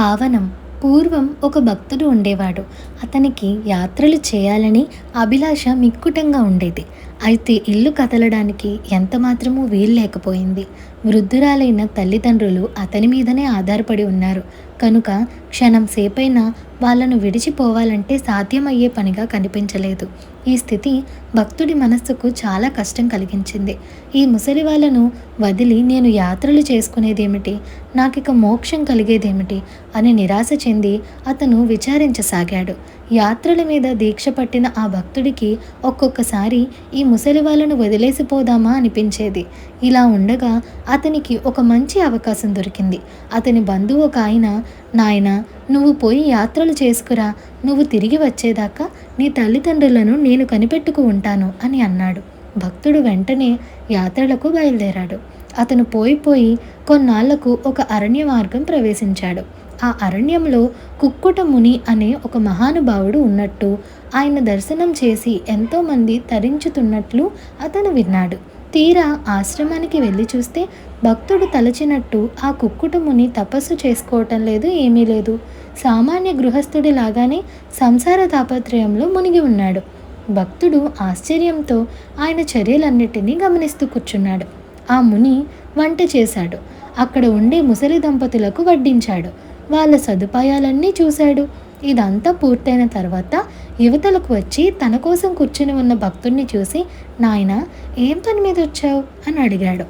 పావనం. పూర్వం ఒక భక్తుడు ఉండేవాడు. అతనికి యాత్రలు చేయాలని అభిలాష మిక్కుటంగా ఉండేది. అయితే ఇల్లు కదలడానికి ఎంతమాత్రమూ వీల్లేకపోయింది. వృద్ధురాలైన తల్లిదండ్రులు అతని మీదనే ఆధారపడి ఉన్నారు. కనుక క్షణం సేపైనా వాళ్ళను విడిచిపోవాలంటే సాధ్యమయ్యే పనిగా కనిపించలేదు. ఈ స్థితి భక్తుడి మనస్సుకు చాలా కష్టం కలిగించింది. ఈ ముసలి వాళ్ళను వదిలి నేను యాత్రలు చేసుకునేదేమిటి, నాకిక మోక్షం కలిగేదేమిటి అని నిరాశ చెంది అతను విచారించసాగాడు. యాత్రల మీద దీక్ష పట్టిన ఆ భక్తుడికి ఒక్కొక్కసారి ఈ ముసలి వాళ్ళను వదిలేసిపోదామా అనిపించేది. ఇలా ఉండగా అతనికి ఒక మంచి అవకాశం దొరికింది. అతని బంధువు ఒక ఆయన, నాయనా, నువ్వు పోయి యాత్రలు చేసుకురా, నువ్వు తిరిగి వచ్చేదాకా నీ తల్లిదండ్రులను నేను కనిపెట్టుకు ఉంటాను అని అన్నాడు. భక్తుడు వెంటనే యాత్రలకు బయలుదేరాడు. అతను పోయి కొన్నాళ్లకు ఒక అరణ్య మార్గం ప్రవేశించాడు. ఆ అరణ్యంలో కుక్కుట ముని అనే ఒక మహానుభావుడు ఉన్నట్టు, ఆయన దర్శనం చేసి ఎంతోమంది తరించుతున్నట్లు అతను విన్నాడు. తీరా ఆశ్రమానికి వెళ్ళి చూస్తే భక్తుడు తలచినట్టు ఆ కుక్కుట ముని తపస్సు చేసుకోవటం లేదు, ఏమీ లేదు. సామాన్య గృహస్థుడి లాగానే సంసార తాపత్రయంలో మునిగి ఉన్నాడు. భక్తుడు ఆశ్చర్యంతో ఆయన చర్యలన్నిటినీ గమనిస్తూ కూర్చున్నాడు. ఆ ముని వంట చేశాడు. అక్కడ ఉండే ముసలి దంపతులకు వడ్డించాడు. వాళ్ళ సదుపాయాలన్నీ చూశాడు. ఇదంతా పూర్తయిన తర్వాత యువతలకు వచ్చి తన కోసం కూర్చుని ఉన్న భక్తుడిని చూసి, నాయనా, ఏం పని మీద వచ్చావు అని అడిగాడు.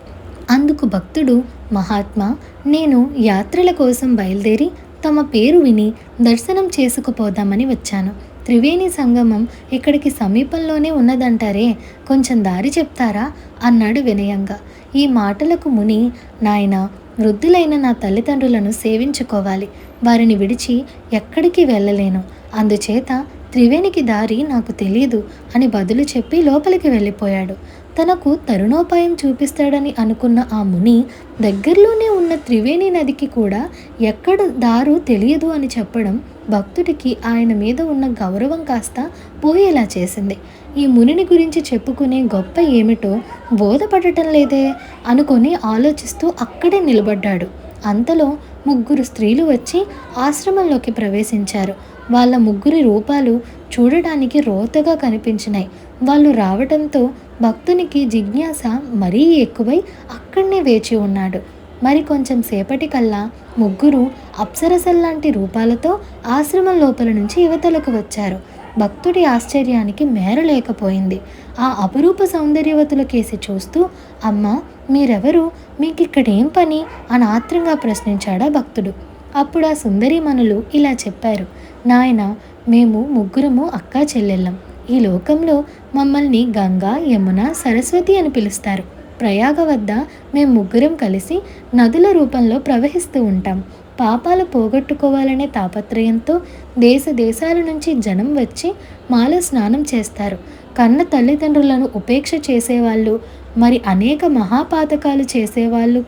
అందుకు భక్తుడు, మహాత్మా, నేను యాత్రల కోసం బయలుదేరి తమ పేరు విని దర్శనం చేసుకుపోదామని వచ్చాను. త్రివేణి సంగమం ఇక్కడికి సమీపంలోనే ఉన్నదంటారే, కొంచెం దారి చెప్తారా అన్నాడు వినయంగా. ఈ మాటలకు ముని, నాయనా, వృద్ధులైన నా తల్లిదండ్రులను సేవించుకోవాలి. వారిని విడిచి ఎక్కడికి వెళ్ళలేను. అందుచేత త్రివేణికి దారి నాకు తెలియదు అని బదులు చెప్పి లోపలికి వెళ్ళిపోయాడు. తనకు తరుణోపాయం చూపిస్తాడని అనుకున్న ఆ ముని దగ్గరలోనే ఉన్న త్రివేణి నదికి కూడా ఎక్కడ దారు తెలియదు అని చెప్పడం భక్తుడికి ఆయన మీద ఉన్న గౌరవం కాస్త పోయేలా చేసింది. ఈ మునిని గురించి చెప్పుకునే గొప్ప ఏమిటో బోధపడటం లేదే అనుకొని ఆలోచిస్తూ అక్కడే నిలబడ్డాడు. అంతలో 3 స్త్రీలు వచ్చి ఆశ్రమంలోకి ప్రవేశించారు. వాళ్ళ 3 రూపాలు చూడడానికి రోతగా కనిపించినాయి. వాళ్ళు రావడంతో భక్తునికి జిజ్ఞాస మరీ ఎక్కువై అక్కడనే వేచి ఉన్నాడు. మరి కొంచెం సేపటికల్లా 3 అప్సరసల్లాంటి రూపాలతో ఆశ్రమం లోపల నుంచి యువతలకు వచ్చారు. భక్తుడి ఆశ్చర్యానికి మేరలేకపోయింది. ఆ అపురూప సౌందర్యవతుల కేసి చూస్తూ, అమ్మా, మీరెవరు, మీకిక్కడేం పని అని ఆత్రంగా ప్రశ్నించాడా భక్తుడు. అప్పుడు ఆ సుందరీమణులు ఇలా చెప్పారు, నాయన, మేము 3 అక్కా చెల్లెళ్ళం. ఈ లోకంలో మమ్మల్ని గంగా, యమున, సరస్వతి అని పిలుస్తారు. ప్రయాగ వద్ద మేము 3 కలిసి నదుల రూపంలో ప్రవహిస్తూ ఉంటాం. పాపాలు పోగొట్టుకోవాలనే తాపత్రయంతో దేశ దేశాల నుంచి జనం వచ్చి మాలో స్నానం చేస్తారు. కన్న తల్లిదండ్రులను ఉపేక్ష చేసేవాళ్ళు, మరి అనేక మహాపాతకాలు చేసేవాళ్ళు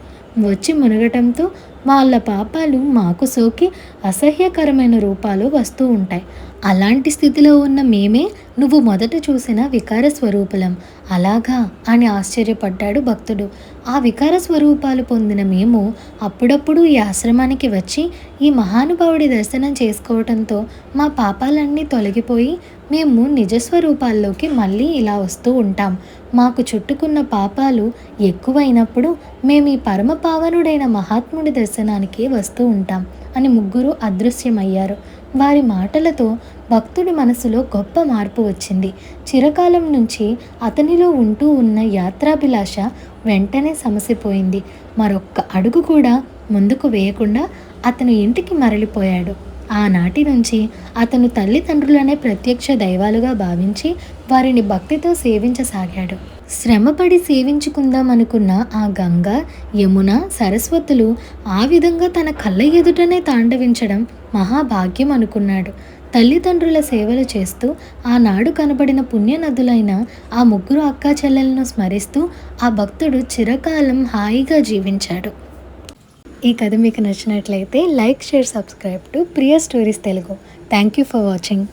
వచ్చి మునగటంతో వాళ్ళ పాపాలు మాకు సోకి అసహ్యకరమైన రూపాలు వస్తూ ఉంటాయి. అలాంటి స్థితిలో ఉన్న మేమే నువ్వు మొదట చూసిన వికార స్వరూపులం. అలాగా అని ఆశ్చర్యపడ్డాడు భక్తుడు. ఆ వికార స్వరూపాలు పొందిన మేము అప్పుడప్పుడు ఈ ఆశ్రమానికి వచ్చి ఈ మహానుభావుడి దర్శనం చేసుకోవటంతో మా పాపాలన్నీ తొలగిపోయి మేము నిజస్వరూపాల్లోకి మళ్ళీ ఇలా వస్తూ ఉంటాం. మాకు చుట్టుకున్న పాపాలు ఎక్కువైనప్పుడు మేము ఈ పరమ పావనుడైన మహాత్ముడి దర్శనానికి వస్తూ ఉంటాం అని 3 అదృశ్యమయ్యారు. వారి మాటలతో భక్తుడి మనసులో గొప్ప మార్పు వచ్చింది. చిరకాలం నుంచి అతనిలో ఉంటూ ఉన్న యాత్రాభిలాష వెంటనే సమసిపోయింది. మరొక్క అడుగు కూడా ముందుకు వేయకుండా అతను ఇంటికి మరలిపోయాడు. ఆనాటి నుంచి అతను తల్లిదండ్రులనే ప్రత్యక్ష దైవాలుగా భావించి వారిని భక్తితో సేవించసాగాడు. శ్రమపడి సేవించుకుందాం అనుకున్న ఆ గంగా, యమున, సరస్వతులు ఆ విధంగా తన కళ్ళ ఎదుటనే తాండవించడం మహాభాగ్యం అనుకున్నాడు. తల్లిదండ్రుల సేవలు చేస్తూ ఆనాడు కనబడిన పుణ్యనదులైన ఆ 3 అక్కా చెల్లెలను స్మరిస్తూ ఆ భక్తుడు చిరకాలం హాయిగా జీవించాడు. ఈ కథ మీకు నచ్చినట్లయితే like, share, subscribe to Priya stories Telugu. Thank you for watching.